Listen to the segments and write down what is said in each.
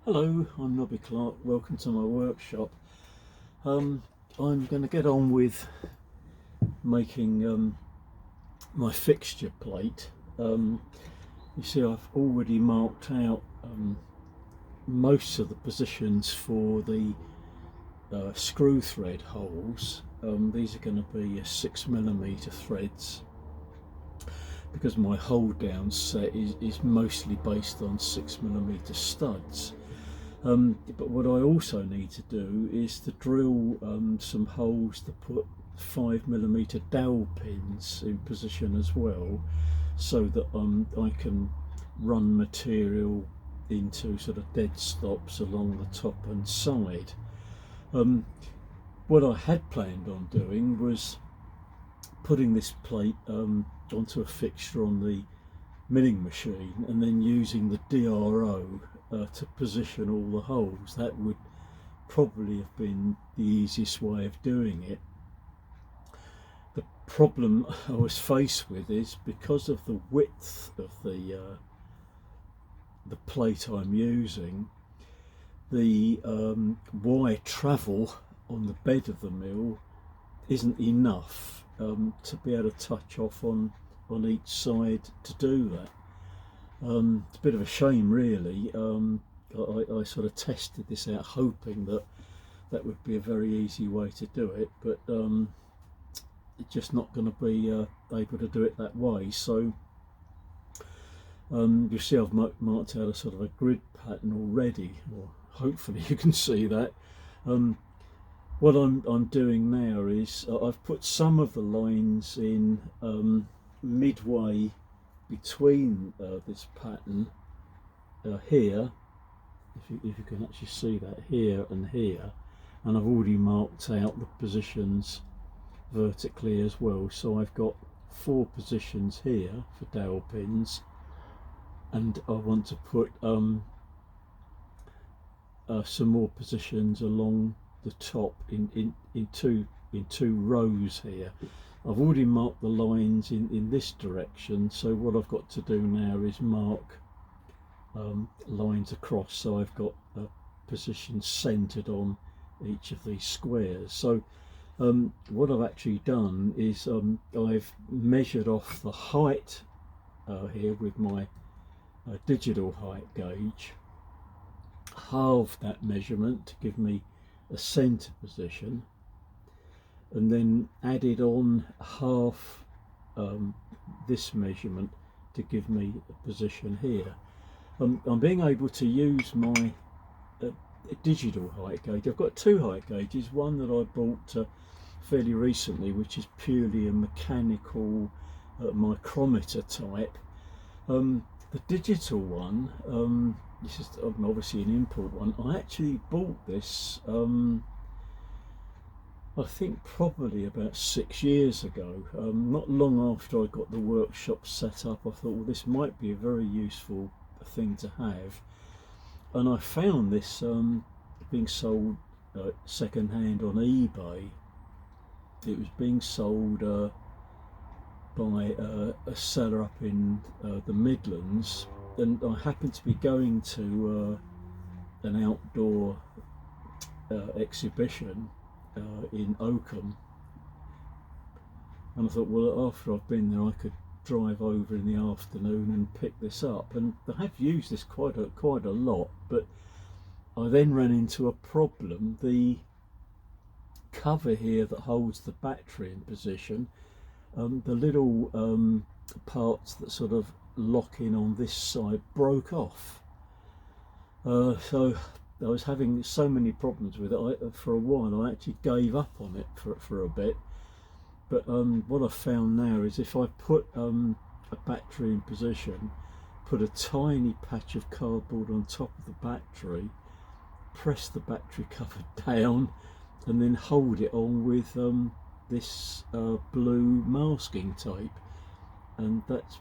Hello, I'm Nobby Clark. Welcome to my workshop. I'm going to get on with making my fixture plate. You see, I've already marked out most of the positions for the screw thread holes. These are going to be 6mm threads because my hold down set is mostly based on 6mm studs. But what I also need to do is to drill some holes to put 5mm dowel pins in position as well, so that I can run material into sort of dead stops along the top and side. What I had planned on doing was putting this plate onto a fixture on the milling machine and then using the DRO to position all the holes. That would probably have been the easiest way of doing it. The problem I was faced with is because of the width of the plate I'm using, the wire travel on the bed of the mill isn't enough to be able to touch off on each side to do that. It's a bit of a shame really. I sort of tested this out hoping that would be a very easy way to do it, but it's just not going to be able to do it that way. So you see I've marked out a sort of a grid pattern already, or hopefully you can see that. What I'm doing now is I've put some of the lines in midway between this pattern here, if you can actually see that, here and here, and I've already marked out the positions vertically as well. So I've got 4 positions here for dowel pins, and I want to put some more positions along the top in two rows here. I've already marked the lines in this direction, so what I've got to do now is mark lines across, so I've got a position centered on each of these squares. So what I've actually done is I've measured off the height here with my digital height gauge, halved that measurement to give me a center position, and then added on half this measurement to give me a position here. I'm being able to use my digital height gauge. I've got 2 height gauges, one that I bought fairly recently, which is purely a mechanical micrometer type. The digital one, this is obviously an import one. I actually bought this I think probably about 6 years ago, not long after I got the workshop set up. I thought, well, this might be a very useful thing to have, and I found this being sold second hand on eBay. It was being sold by a seller up in the Midlands, and I happened to be going to an outdoor exhibition in Oakham, and I thought, well, after I've been there I could drive over in the afternoon and pick this up, and I have used this quite a lot. But I then ran into a problem. The cover here that holds the battery in position, the little parts that sort of lock in on this side broke off, so I was having so many problems with it. For a while I actually gave up on it for a bit. But what I've found now is if I put a battery in position, put a tiny patch of cardboard on top of the battery, press the battery cover down, and then hold it on with this blue masking tape, and that's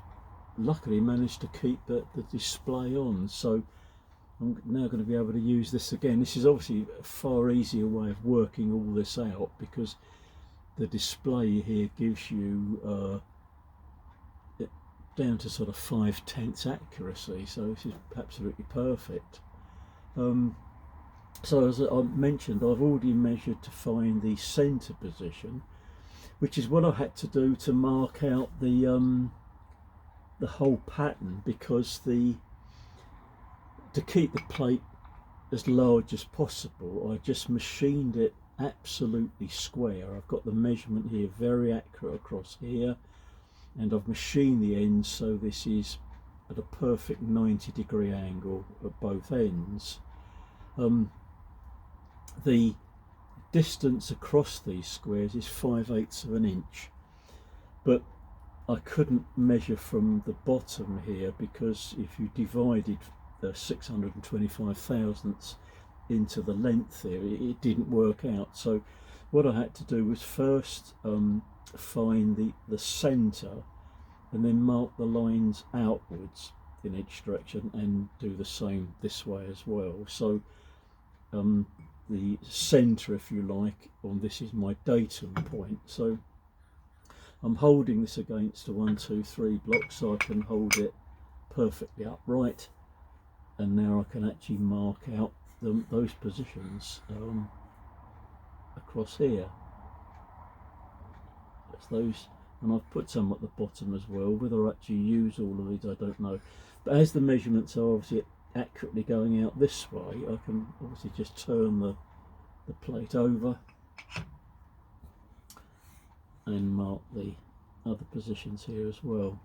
luckily managed to keep the display on. So I'm now going to be able to use this again. This is obviously a far easier way of working all this out, because the display here gives you down to sort of 5/10 accuracy, so this is absolutely perfect. So as I mentioned, I've already measured to find the centre position, which is what I had to do to mark out the whole pattern, because to keep the plate as large as possible, I just machined it absolutely square. I've got the measurement here very accurate across here, and I've machined the ends so this is at a perfect 90-degree angle at both ends. The distance across these squares is 5/8 of an inch, but I couldn't measure from the bottom here, because if you divided 625 thousandths into the length here, it didn't work out. So what I had to do was first find the centre, and then mark the lines outwards in each direction, and do the same this way as well. So the centre, if you like, on this is my datum point. So I'm holding this against a 1, 2, 3 block, so I can hold it perfectly upright, and now I can actually mark out those positions across here. That's those, and I've put some at the bottom as well. Whether I actually use all of these, I don't know, but as the measurements are obviously accurately going out this way, I can obviously just turn the plate over and mark the other positions here as well.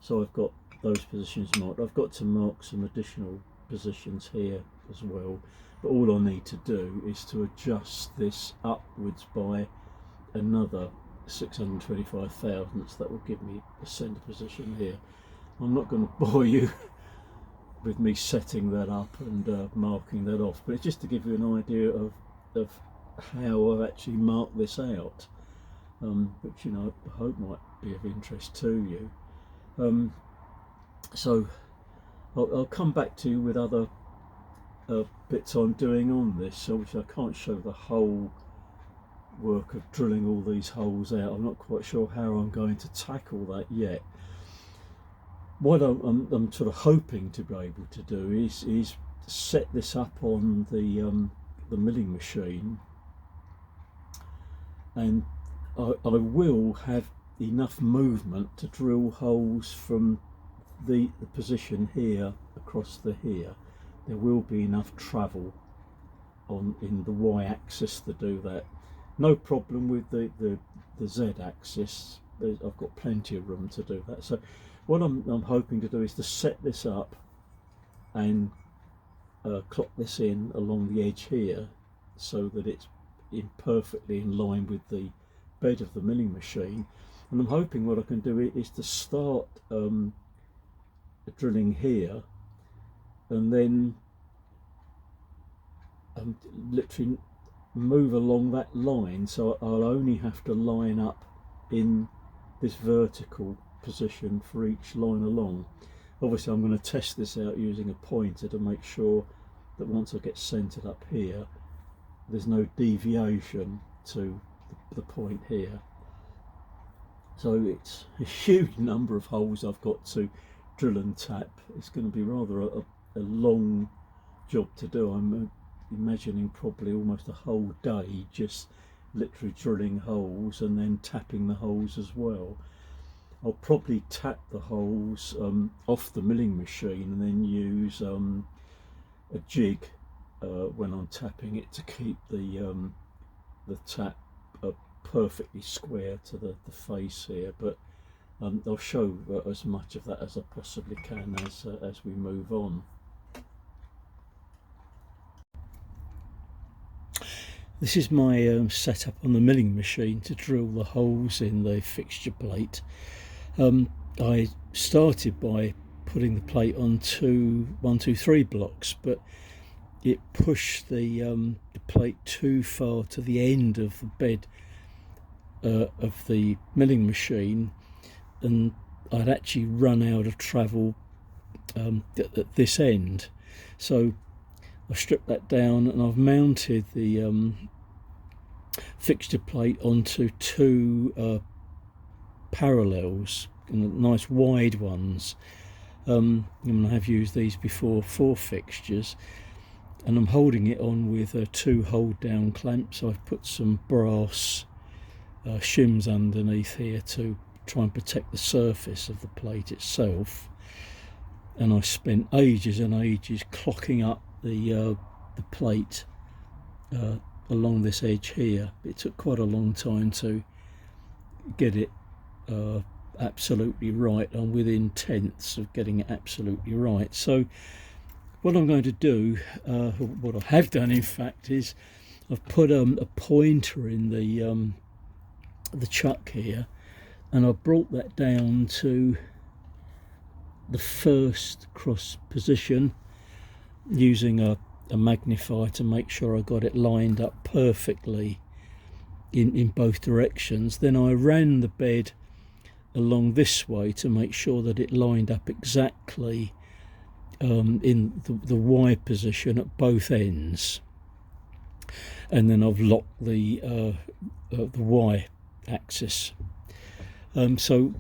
So I've got those positions marked. I've got to mark some additional positions here as well, but all I need to do is to adjust this upwards by another 625 thousandths. That will give me the centre position here. I'm not going to bore you with me setting that up and marking that off, but it's just to give you an idea of how I've actually marked this out, which, you know, I hope might be of interest to you. So I'll come back to you with other bits I'm doing on this. So obviously I can't show the whole work of drilling all these holes out. I'm not quite sure how I'm going to tackle that yet. What I'm sort of hoping to be able to do is set this up on the milling machine, and I will have enough movement to drill holes from the position here across the here. There will be enough travel in the y-axis to do that. No problem with the z-axis. I've got plenty of room to do that. So what I'm hoping to do is to set this up and clock this in along the edge here, so that it's perfectly in line with the bed of the milling machine. And I'm hoping what I can do is to start drilling here, and then literally move along that line, so I'll only have to line up in this vertical position for each line along. Obviously I'm going to test this out using a pointer to make sure that once I get centered up here, there's no deviation to the point here. So it's a huge number of holes I've got to drill and tap. It's going to be rather a long job to do. I'm imagining probably almost a whole day just literally drilling holes and then tapping the holes as well. I'll probably tap the holes off the milling machine, and then use a jig when I'm tapping it to keep the tap perfectly square to the face here. But I'll show as much of that as I possibly can as we move on. This is my setup on the milling machine to drill the holes in the fixture plate. I started by putting the plate on 1, 2, 3 blocks, but it pushed the plate too far to the end of the bed of the milling machine, and I'd actually run out of travel at this end. So I stripped that down, and I've mounted the fixture plate onto 2 parallels nice wide ones. And I have used these before for fixtures, and I'm holding it on with 2 hold down clamps. I've put some brass shims underneath here to try and protect the surface of the plate itself, and I spent ages and ages clocking up the plate along this edge here. It took quite a long time to get it absolutely right. I'm within tenths of getting it absolutely right. So what I'm going to do, what I have done in fact, is I've put a pointer in the chuck here, and I brought that down to the first cross position using a magnifier to make sure I got it lined up perfectly in both directions. Then I ran the bed along this way to make sure that it lined up exactly in the Y position at both ends, and then I've locked the Y axis. So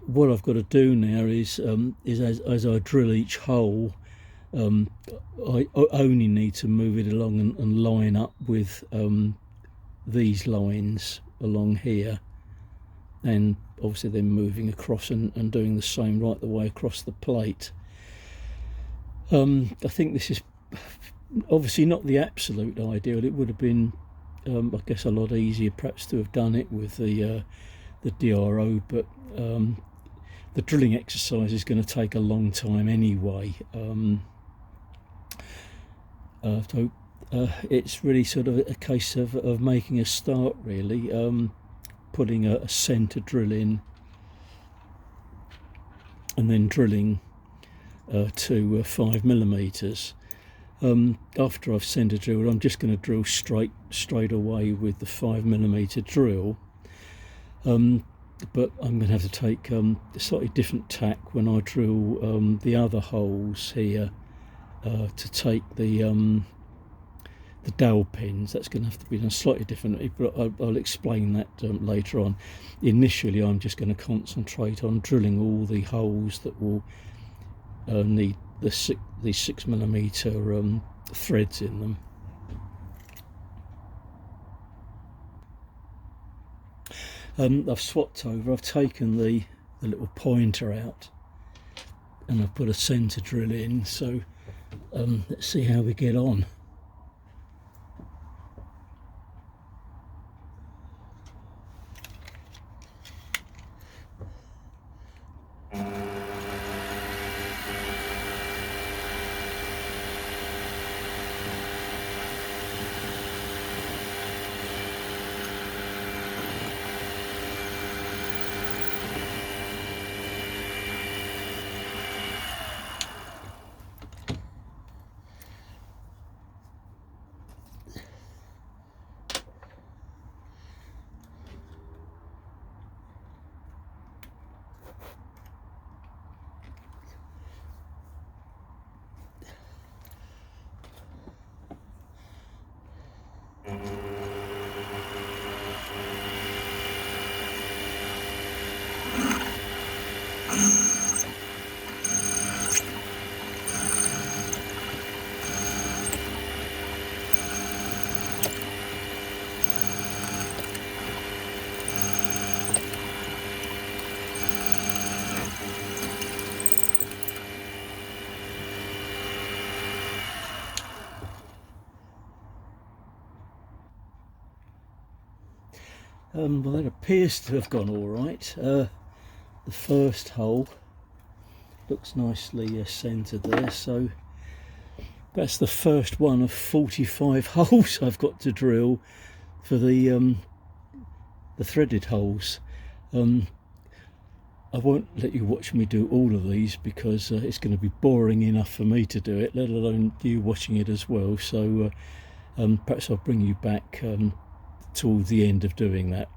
what I've got to do now is as I drill each hole, I only need to move it along and line up with these lines along here, and obviously then moving across and doing the same right the way across the plate. I think this is obviously not the absolute ideal. It would have been I guess a lot easier perhaps to have done it with the DRO, but the drilling exercise is going to take a long time anyway. So it's really sort of a case of making a start, really, putting a centre drill in and then drilling to 5mm. After I've centre drilled, I'm just going to drill straight away with the 5mm drill, but I'm going to have to take a slightly different tack when I drill the other holes here to take the dowel pins. That's going to have to be done slightly differently, but I'll explain that later on. Initially, I'm just going to concentrate on drilling all the holes that will need these 6mm threads in them. I've swapped over. I've taken the little pointer out, and I've put a centre drill in. So let's see how we get on. Well, that appears to have gone all right. The first hole looks nicely centred there, so that's the first one of 45 holes I've got to drill for the threaded holes. I won't let you watch me do all of these because it's going to be boring enough for me to do it, let alone you watching it as well. So perhaps I'll bring you back towards the end of doing that.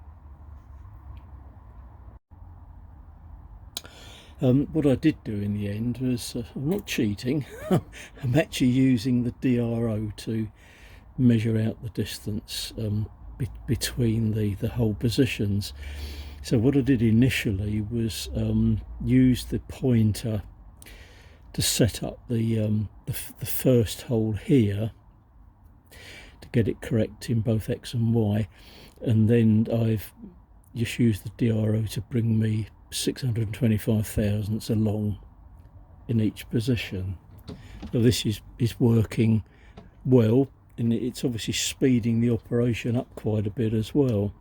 What I did do in the end was, I'm not cheating, I'm actually using the DRO to measure out the distance between the hole positions. So what I did initially was use the pointer to set up the first hole here to get it correct in both X and Y, and then I've just used the DRO to bring me 625 thousandths along in each position. So this is working well, and it's obviously speeding the operation up quite a bit as well.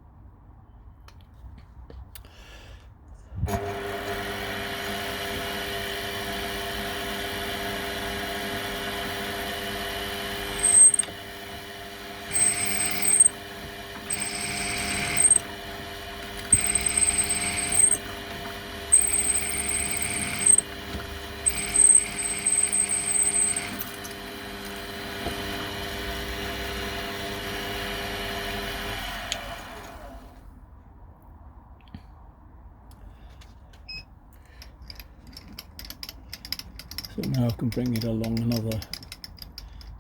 So now I can bring it along another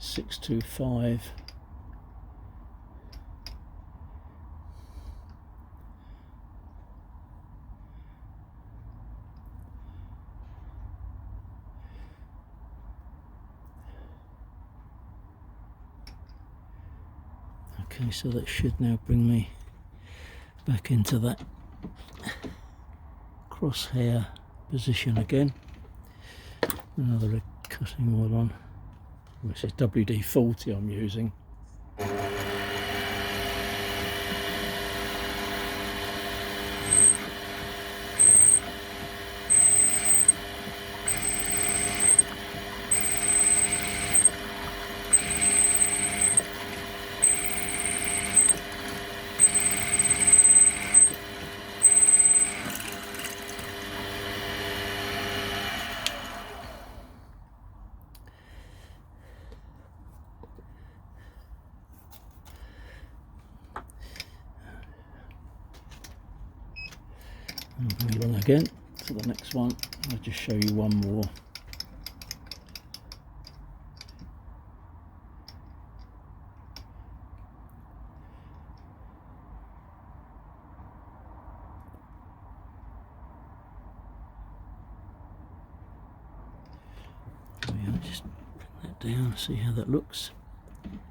625. Okay, so that should now bring me back into that crosshair position again. Another cutting oil on, which is WD-40 I'm using. I'll bring it on again to the next one. I'll just show you one more. Just bring that down, see how that looks.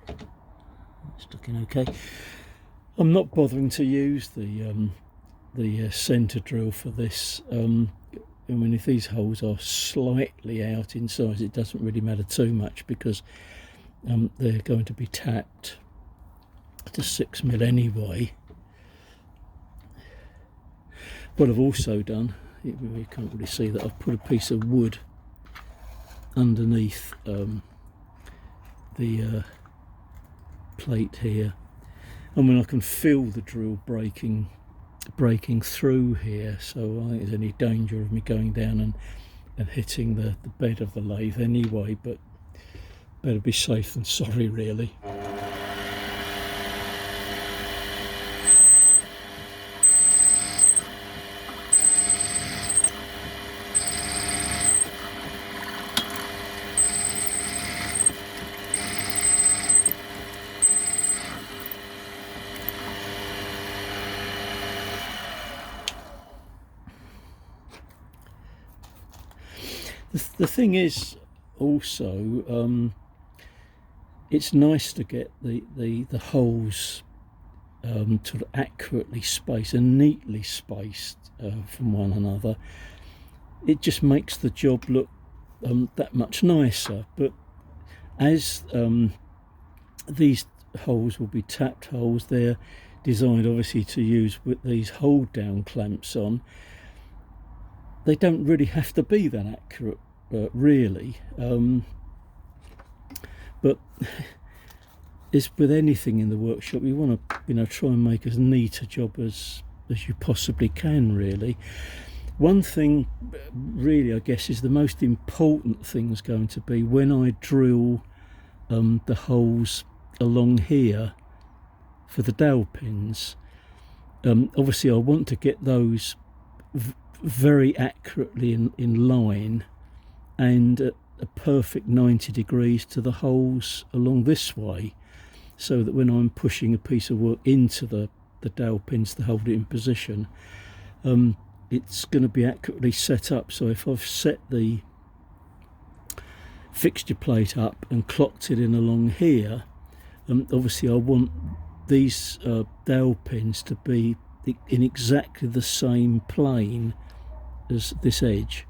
It's looking okay. I'm not bothering to use the centre drill for this. I mean, if these holes are slightly out in size, it doesn't really matter too much, because they're going to be tapped to 6mm anyway. What I've also done, you can't really see that, I've put a piece of wood underneath the plate here, and when I can feel the drill breaking through here, so I don't think there's any danger of me going down and hitting the bed of the lathe anyway, but better be safe than sorry, really. The thing is also, it's nice to get the holes sort of accurately spaced and neatly spaced from one another. It just makes the job look that much nicer. But as these holes will be tapped holes, they're designed obviously to use with these hold down clamps on. They don't really have to be that accurate, really. But as with anything in the workshop, you want to, try and make as neat a job as you possibly can, really. One thing, really, I guess, is the most important thing is going to be when I drill the holes along here for the dowel pins. Obviously, I want to get those very accurately in line and at a perfect 90 degrees to the holes along this way, so that when I'm pushing a piece of work into the dowel pins to hold it in position, it's going to be accurately set up. So if I've set the fixture plate up and clocked it in along here, obviously I want these dowel pins to be in exactly the same plane as this edge,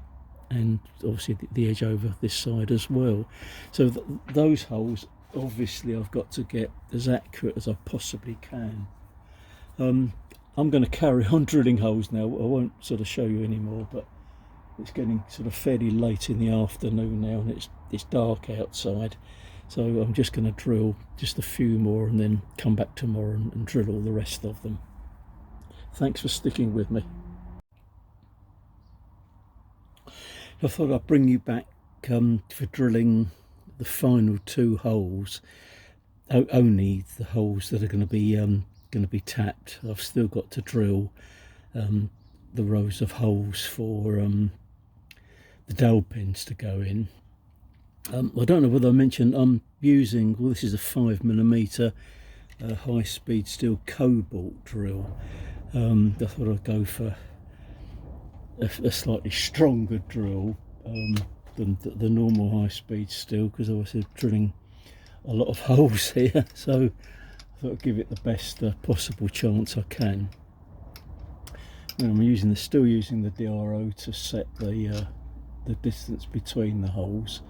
and obviously the edge over this side as well. So those holes, obviously I've got to get as accurate as I possibly can. I'm going to carry on drilling holes now. I won't sort of show you anymore, but it's getting sort of fairly late in the afternoon now, and it's dark outside, so I'm just going to drill just a few more and then come back tomorrow and drill all the rest of them. Thanks for sticking with me. I thought I'd bring you back for drilling the final 2 holes, only the holes that are going to be tapped. I've still got to drill the rows of holes for the dowel pins to go in. I don't know whether I mentioned I'm using, well, this is a 5mm high-speed steel cobalt drill. I thought I'd go for a slightly stronger drill than the normal high-speed steel, because obviously I'm drilling a lot of holes here, so I thought I'd give it the best possible chance I can. And I'm still using the DRO to set the distance between the holes,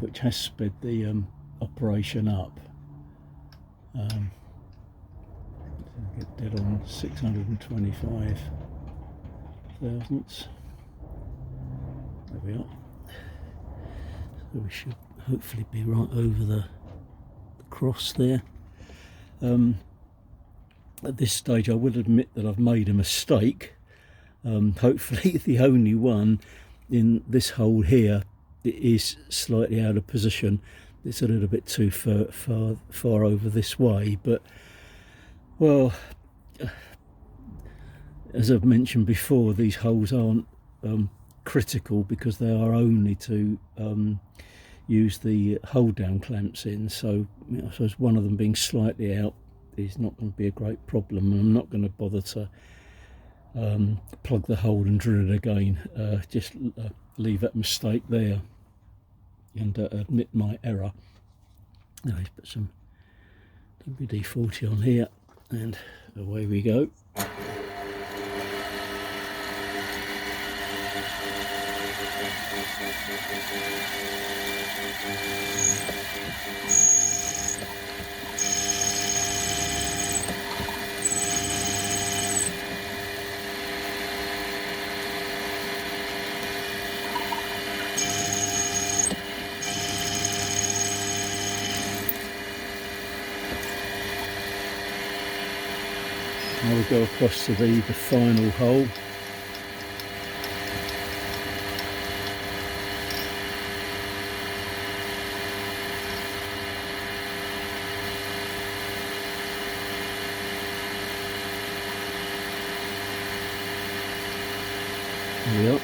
which has sped the operation up. Get dead on 625 thousandths. There we are. So we should hopefully be right over the cross there. At this stage I will admit that I've made a mistake. Hopefully the only one in this hole here. It is slightly out of position. It's a little bit too far over this way, but well, as I've mentioned before, these holes aren't critical because they are only to use the hold down clamps in, so I suppose one of them being slightly out is not going to be a great problem, and I'm not going to bother to plug the hole and drill it again. Just leave that mistake there and admit my error. Now let's put some WD-40 on here and away we go. Now we'll go across to the final hole. There we are.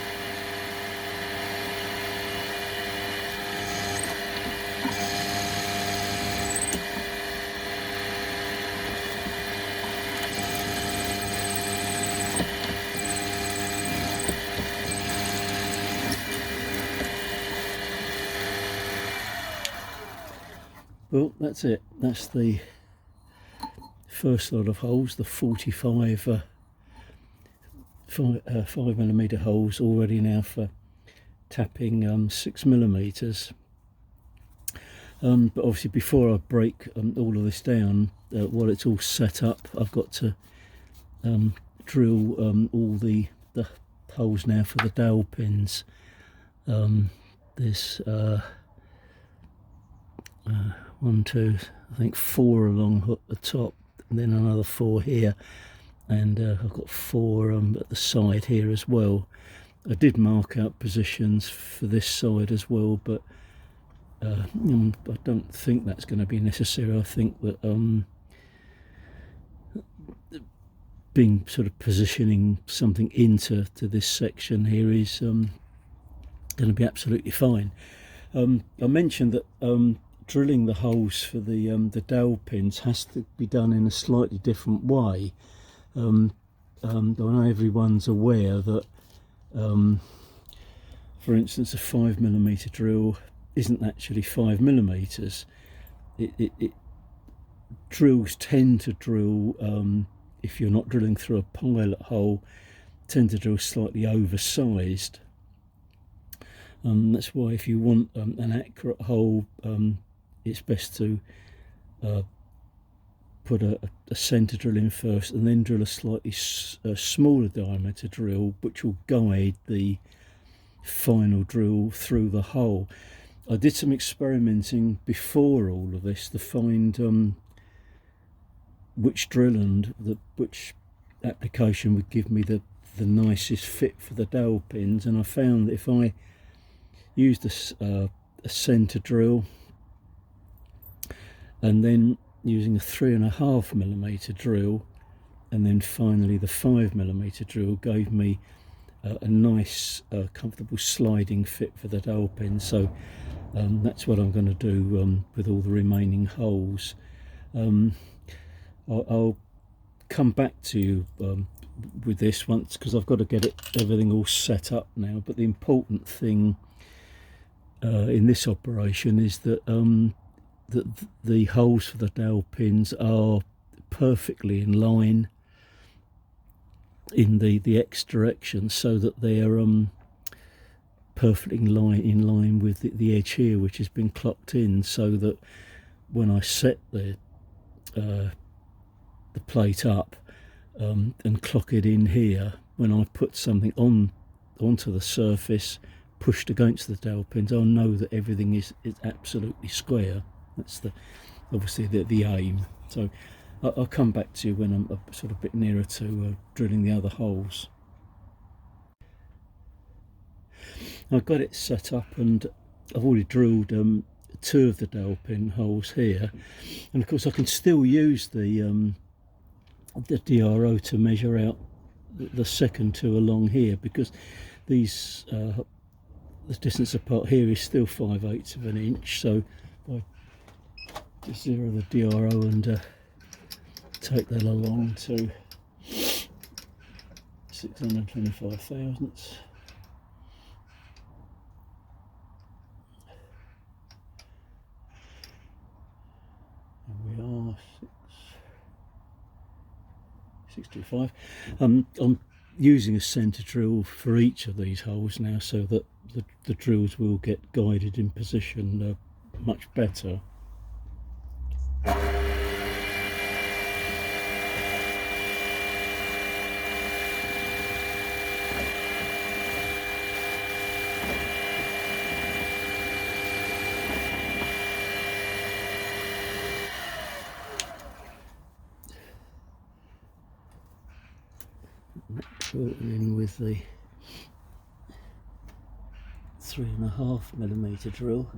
Well, that's it. That's the first lot of holes, the 45 5mm holes, all ready now for tapping 6mm. But obviously before I break all of this down, while it's all set up, I've got to drill all the holes now for the dowel pins. There's 1, 2, I think 4 along the top, and then another 4 here, and I've got 4 at the side here as well. I did mark out positions for this side as well, but I don't think that's going to be necessary. I think that being sort of positioning something into this section here is going to be absolutely fine. I mentioned that drilling the holes for the dowel pins has to be done in a slightly different way. I know everyone's aware that, for instance, a 5mm drill isn't actually 5mm. Drills tend to drill, if you're not drilling through a pilot hole, tend to drill slightly oversized. That's why if you want an accurate hole, it's best to put a centre drill in first and then drill a slightly smaller diameter drill, which will guide the final drill through the hole. I did some experimenting before all of this to find which drill and which application would give me the nicest fit for the dowel pins, and I found that if I used a centre drill and then using a 3.5mm drill and then finally the 5mm drill gave me a nice comfortable sliding fit for the dowel pin. So that's what I'm going to do with all the remaining holes. I'll come back to you with this once, because I've got to get everything all set up now. But the important thing in this operation is that the holes for the dowel pins are perfectly in line in the X direction, so that they're perfectly in line with the edge here, which has been clocked in, so that when I set the plate up and clock it in here, when I put something onto the surface pushed against the dowel pins, I'll know that everything is absolutely square. That's obviously the aim. So I'll come back to you when I'm sort of a bit nearer to drilling the other holes. I've got it set up and I've already drilled 2 of the dowel pin holes here, and of course I can still use the DRO to measure out the second 2 along here, because these the distance apart here is still 5/8 of an inch. So if I just zero the DRO and take that along to 625 thousandths. And we are 625. I'm using a centre drill for each of these holes now, so that the drills will get guided in position much better. In with the 3.5mm drill.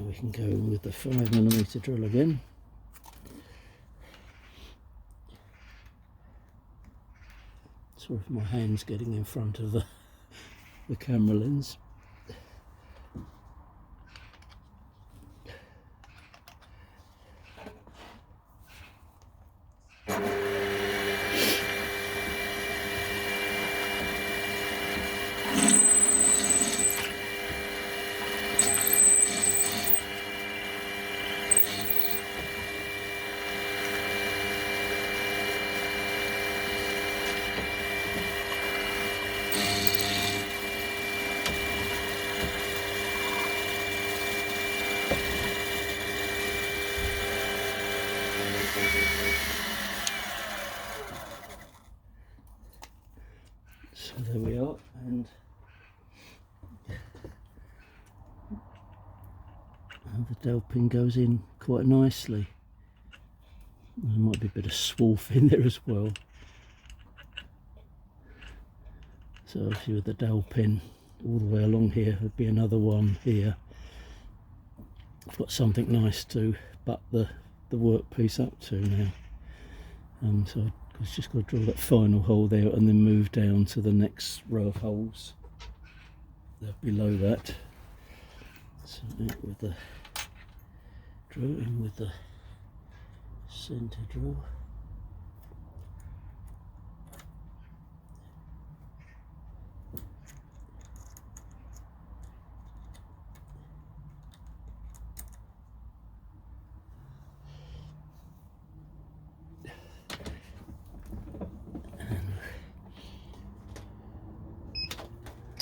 We can go in with the 5mm drill again. Sorry if my hand's getting in front of the camera lens. So there we are, and the dowel pin goes in quite nicely. There might be a bit of swarf in there as well. So obviously with the dowel pin all the way along here, there'd be another one here. I've got something nice to butt the workpiece up to now. So I've just got to draw that final hole there and then move down to the next row of holes below that. So with the drill in with the centre drill.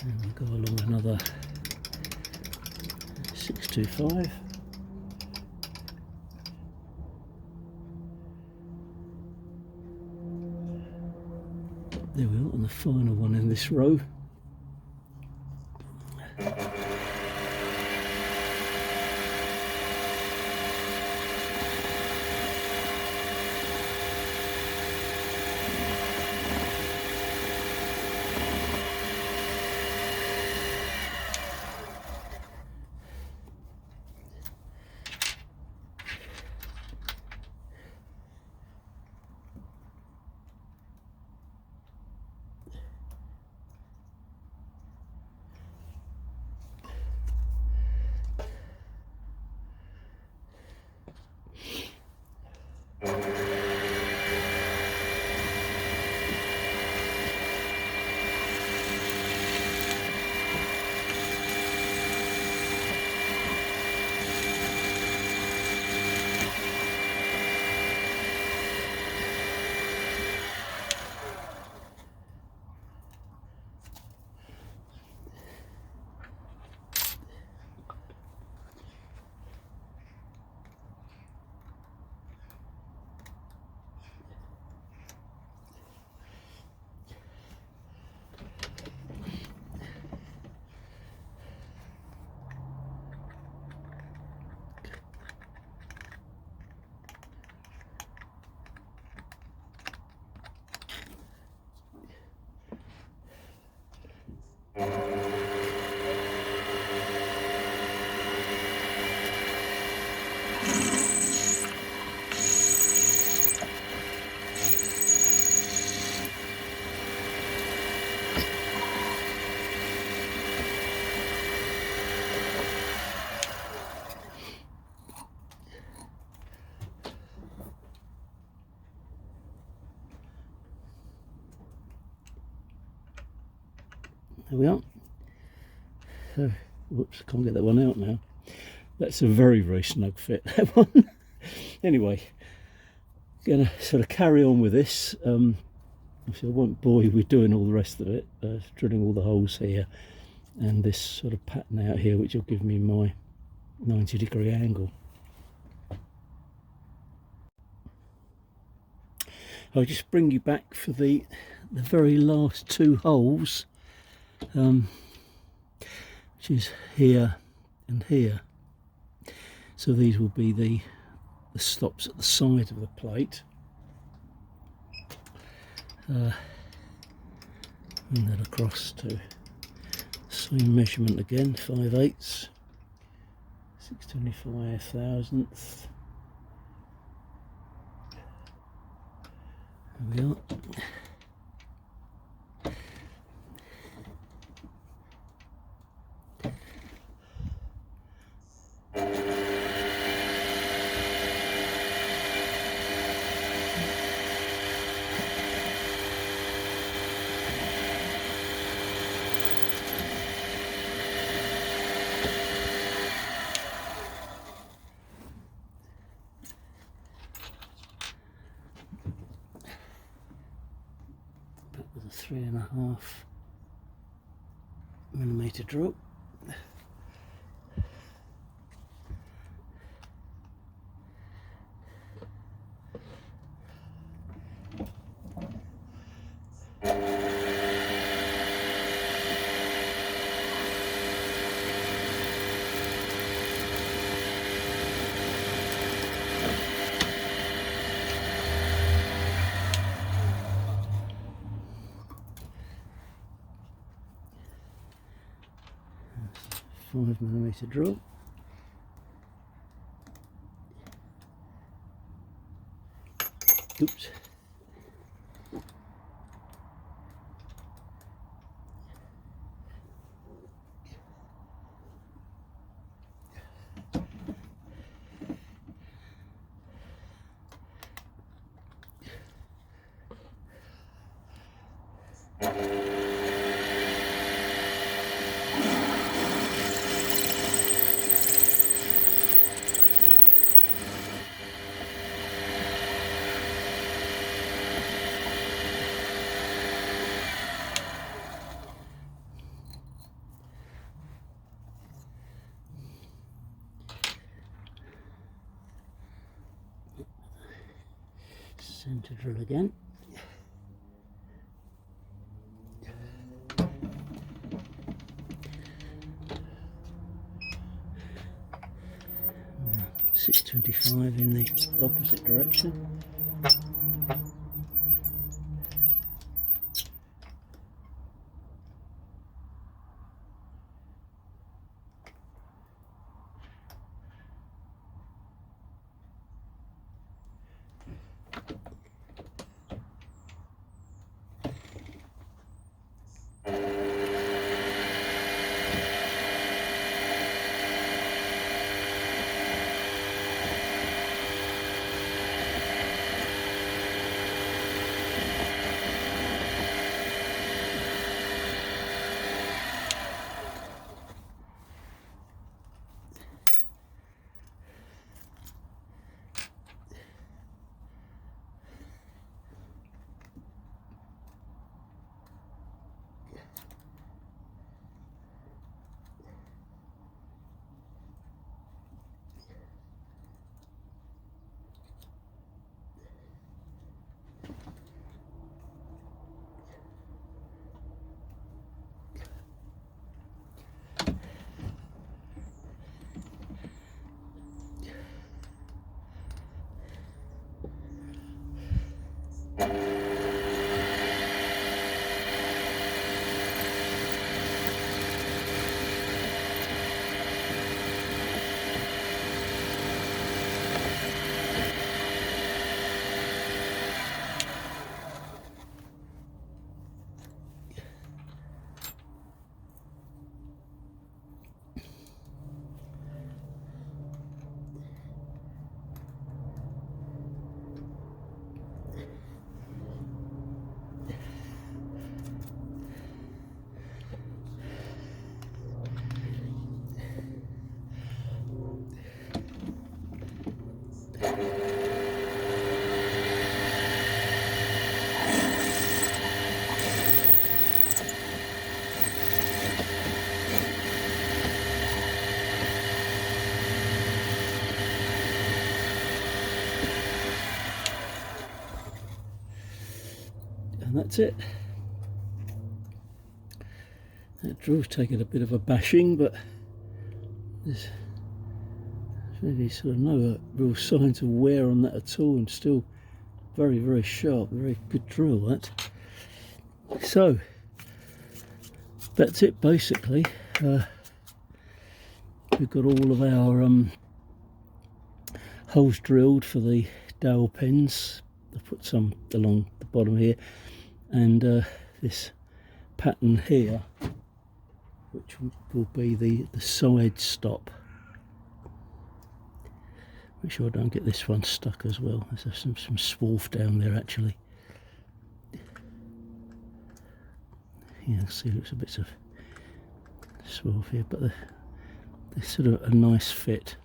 And we'll go along another 625. There we are, and the final one in this row. There we are. So, whoops, can't get that one out now. That's a very, very snug fit, that one. Anyway, gonna sort of carry on with this. Obviously I won't bore you with doing all the rest of it, drilling all the holes here and this sort of pattern out here, which will give me my 90-degree angle. I'll just bring you back for the very last two holes, which is here and here. So these will be the stops at the side of the plate. And then across to same measurement again, 5/8, 625 thousandths. There we are. With a 3.5mm drill. 5mm drill. Oops. Centre drill again. Now 625 in the opposite direction. And that's it. That drill's taken a bit of a bashing, but there's really sort of no real signs of wear on that at all, and still very, very sharp, very good drill that. So that's it basically. We've got all of our holes drilled for the dowel pins. I've put some along the bottom here, and this pattern here, which will be the side stop. Make sure I don't get this one stuck as well. There's some swarf down there actually. Yeah, see, looks a bit of swarf here, but they're sort of a nice fit.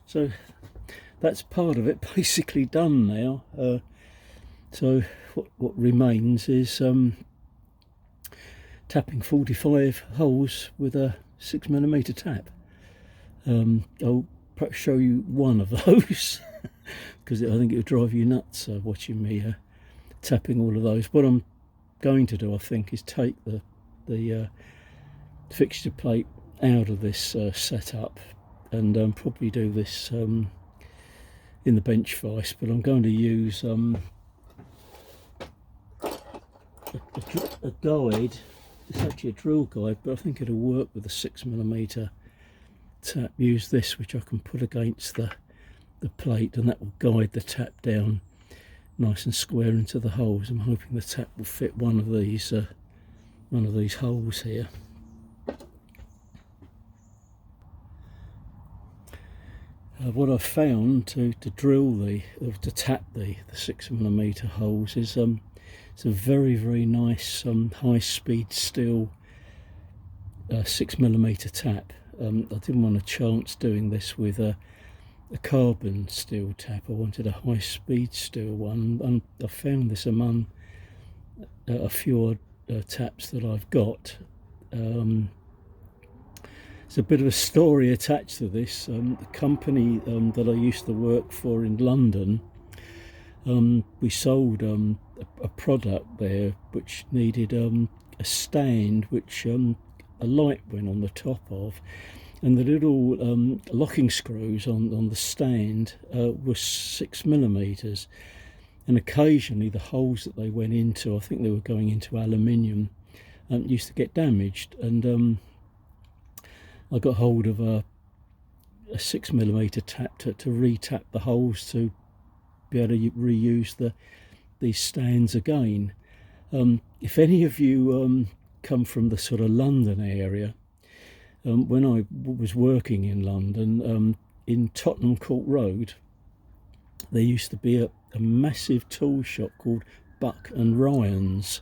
So that's part of it basically done now. So what remains is tapping 45 holes with a 6mm tap. I'll perhaps show you one of those because I think it would drive you nuts watching me tapping all of those. What I'm going to do, I think, is take the fixture plate out of this setup and probably do this in the bench vise, but I'm going to use a guide it's actually a drill guide, but I think it'll work with a 6mm tap. Use this, which I can put against the plate, and that will guide the tap down nice and square into the holes. I'm hoping the tap will fit one of these holes here. What I've found to tap the 6mm holes is it's a very nice high speed steel 6mm tap. I didn't want to chance doing this with a carbon steel tap. I wanted a high speed steel one, and I found this among a few taps that I've got. There's a bit of a story attached to this. The company that I used to work for in London, we sold a product there which needed a stand which a light went on the top of, and the little locking screws on the stand were 6mm, and occasionally the holes that they went into, I think they were going into aluminium, used to get damaged, and I got hold of a 6mm tap to re-tap the holes to be able to reuse these stands again. If any of you come from the sort of London area, when I was working in London, in Tottenham Court Road, there used to be a massive tool shop called Buck and Ryan's.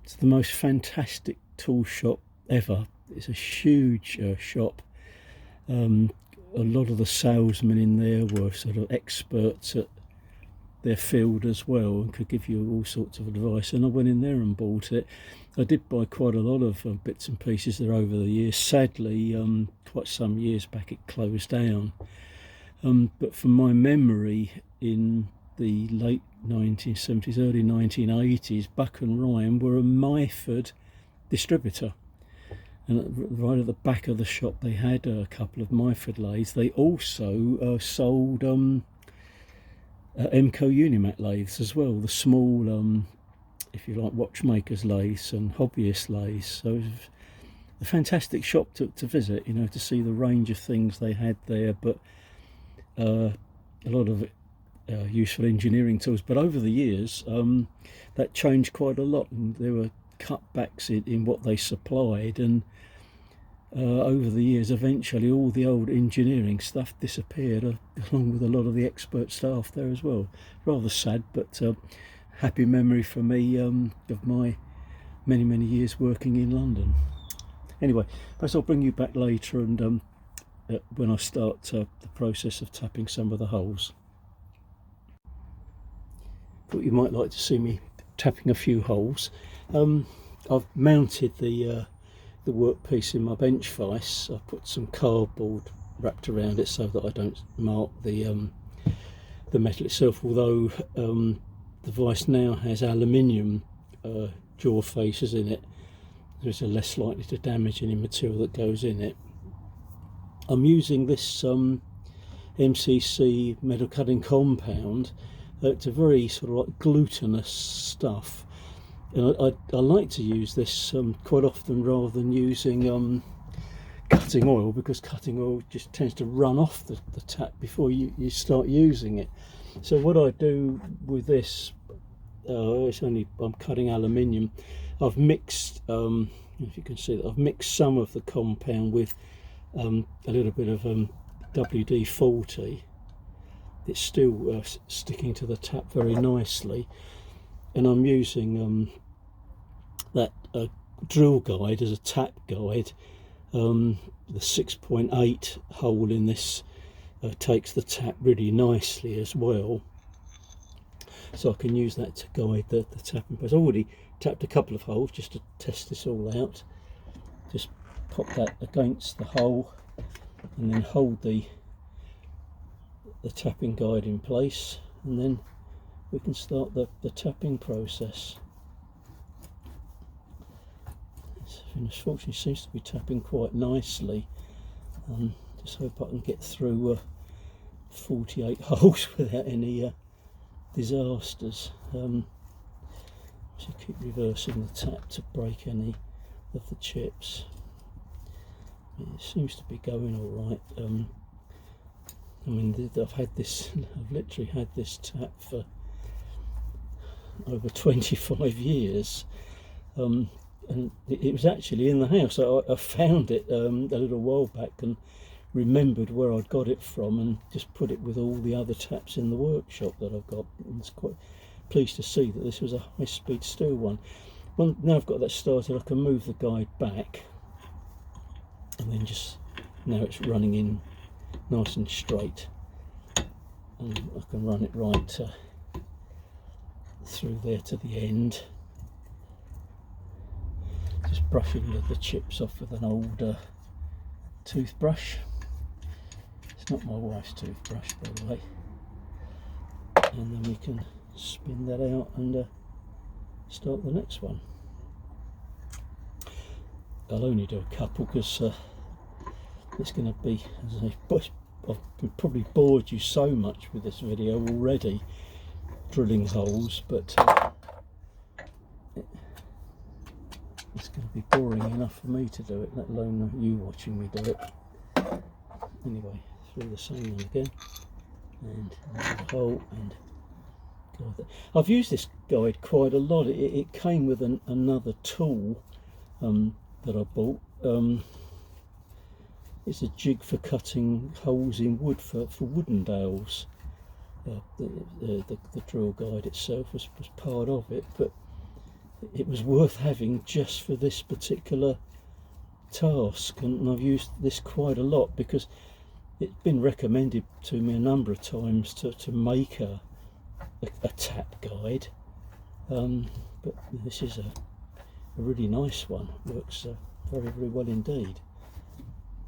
It's the most fantastic tool shop ever. It's a huge shop. A lot of the salesmen in there were sort of experts at their field as well, and could give you all sorts of advice, and I went in there and bought it. I did buy quite a lot of bits and pieces there over the years. Sadly, quite some years back it closed down, but from my memory, in the late 1970s, early 1980s, Buck and Ryan were a Myford distributor, and right at the back of the shop they had a couple of Myford lathes. They also sold MCO Unimat lathes as well, the small, if you like, watchmakers lathes and hobbyist lathes. So it was a fantastic shop to visit, you know, to see the range of things they had there, but a lot of useful engineering tools. But over the years, that changed quite a lot, and there were cutbacks in what they supplied, and over the years eventually all the old engineering stuff disappeared, along with a lot of the expert staff there as well. Rather sad, but happy memory for me of my many years working in London. Anyway, perhaps I'll bring you back later, and when I start the process of tapping some of the holes. Thought you might like to see me tapping a few holes. I've mounted the workpiece in my bench vise. I've put some cardboard wrapped around it so that I don't mark the metal itself, although the vise now has aluminium jaw faces in it. There's less likely to damage any material that goes in it. I'm using this MCC metal cutting compound. It's a very sort of like glutinous stuff, and I like to use this quite often rather than using cutting oil, because cutting oil just tends to run off the tap before you start using it. So what I do with this, I'm cutting aluminium. I've mixed, if you can see that, I've mixed some of the compound with a little bit of WD-40. It's still sticking to the tap very nicely, and I'm using that drill guide as a tap guide. The 6.8 hole in this takes the tap really nicely as well, so I can use that to guide the tapping process. I've already tapped a couple of holes just to test this all out. Just pop that against the hole and then hold the tapping guide in place, and then we can start the tapping process. Fortunately seems to be tapping quite nicely. Just hope I can get through 48 holes without any disasters. So keep reversing the tap to break any of the chips. It seems to be going all right. I mean, I've literally had this tap for over 25 years, and it was actually in the house. I found it a little while back and remembered where I'd got it from, and just put it with all the other taps in the workshop that I've got. And it's quite pleased to see that this was a high-speed steel one. Well, now I've got that started, I can move the guide back, and then just now it's running in nice and straight, and I can run it right through there to the end. Just brushing the chips off with an old toothbrush. It's not my wife's toothbrush, by the way. And then we can spin that out and start the next one. I'll only do a couple because it's going to be, as I've probably bored you so much with this video already, drilling holes, but it's going to be boring enough for me to do it, let alone you watching me do it. Anyway, through the same one again, and another hole, and go with it. I've used this guide quite a lot. It came with another tool that I bought. It's a jig for cutting holes in wood for wooden dowels. The drill guide itself was part of it, but it was worth having just for this particular task, and I've used this quite a lot because it's been recommended to me a number of times to make a tap guide, but this is a really nice one. Works very, very well indeed.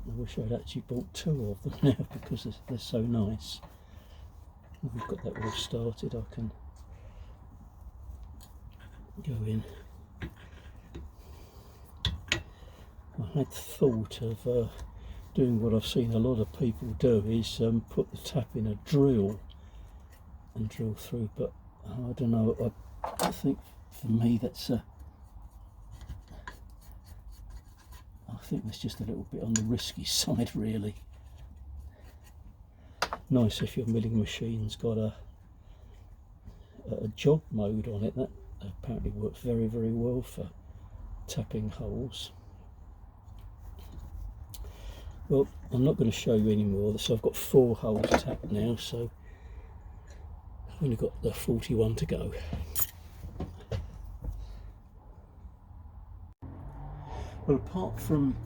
I wish I'd actually bought two of them now because they're so nice. We've got that all started. I can go in. I had thought of doing what I've seen a lot of people do, is put the tap in a drill and drill through, but I don't know, I think for me that's I think that's just a little bit on the risky side, really. Nice if your milling machine's got a jog mode on it. That apparently works very, very well for tapping holes. Well, I'm not going to show you any more, so I've got 4 holes tapped now, so I've only got the 41 to go. Well, apart from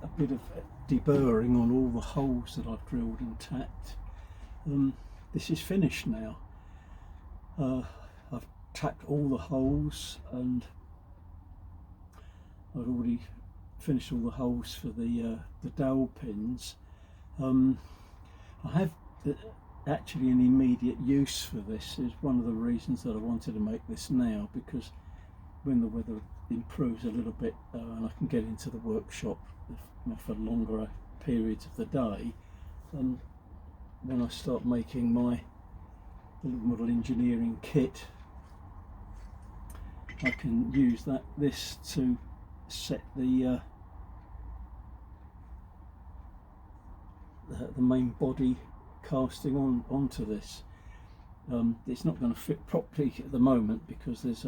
a bit of deburring on all the holes that I've drilled and tapped, this is finished now. I've tapped all the holes, and I've already finished all the holes for the dowel pins. I have actually an immediate use for this. Is one of the reasons that I wanted to make this now, because when the weather improves a little bit and I can get into the workshop for longer periods of the day, when I start making my little model engineering kit, I can use this to set the main body casting onto this. It's not going to fit properly at the moment because there's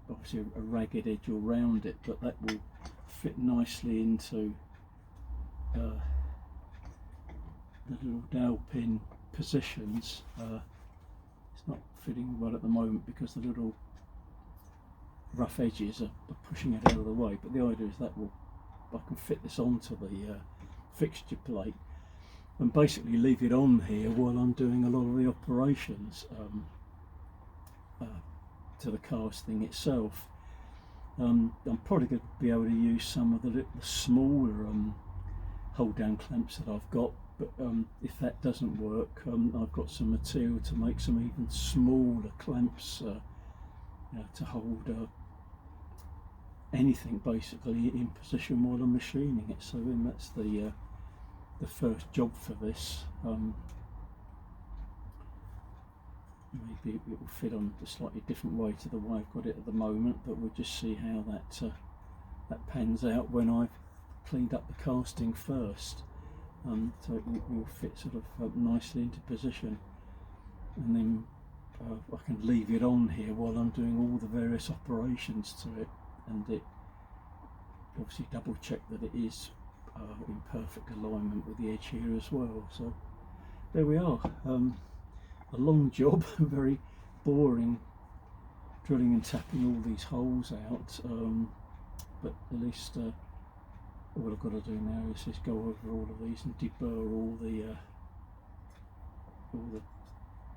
obviously a ragged edge around it, but that will fit nicely into the little dowel pin positions. It's not fitting well at the moment because the little rough edges are pushing it out of the way, but the idea is that I can fit this onto the fixture plate and basically leave it on here while I'm doing a lot of the operations to the casting itself. I'm probably going to be able to use some of the smaller hold down clamps that I've got, but if that doesn't work, I've got some material to make some even smaller clamps to hold anything basically in position while I'm machining it. So then that's the first job for this. Maybe it will fit on a slightly different way to the way I've got it at the moment, but we'll just see how that that pans out when I've cleaned up the casting first, so it will fit sort of nicely into position, and then I can leave it on here while I'm doing all the various operations to it, and it obviously double check that it is in perfect alignment with the edge here as well. So there we are. A long job, very boring, drilling and tapping all these holes out, but at least all I've got to do now is just go over all of these and deburr all the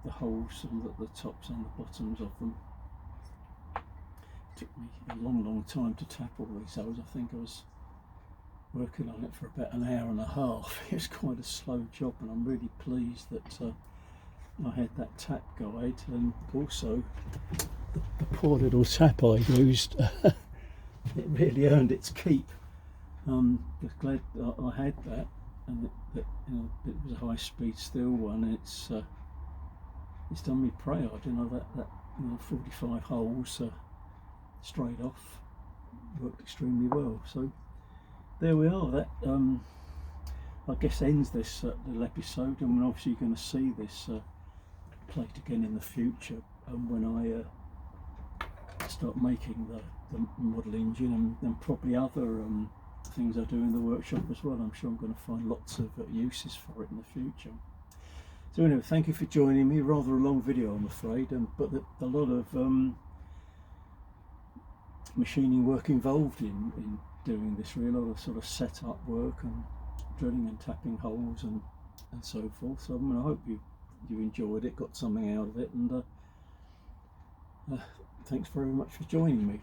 holes and the tops and the bottoms of them. It took me a long time to tap all these holes. I think I was working on it for about an hour and a half. It was quite a slow job, and I'm really pleased that I had that tap guide, and also the poor little tap I used. It really earned its keep. Was glad I had that, and it was a high-speed steel one. It's done me proud. That 45 holes straight off worked extremely well. So there we are. That I guess ends this little episode, and we're obviously going to see this plate again in the future, when I start making the model engine, and probably other things I do in the workshop as well. I'm sure I'm going to find lots of uses for it in the future. So anyway, thank you for joining me. Rather a long video, I'm afraid, but a lot of machining work involved in doing this. Really, a lot of sort of setup work and drilling and tapping holes and so forth. So I hope you enjoyed it, got something out of it, and thanks very much for joining me.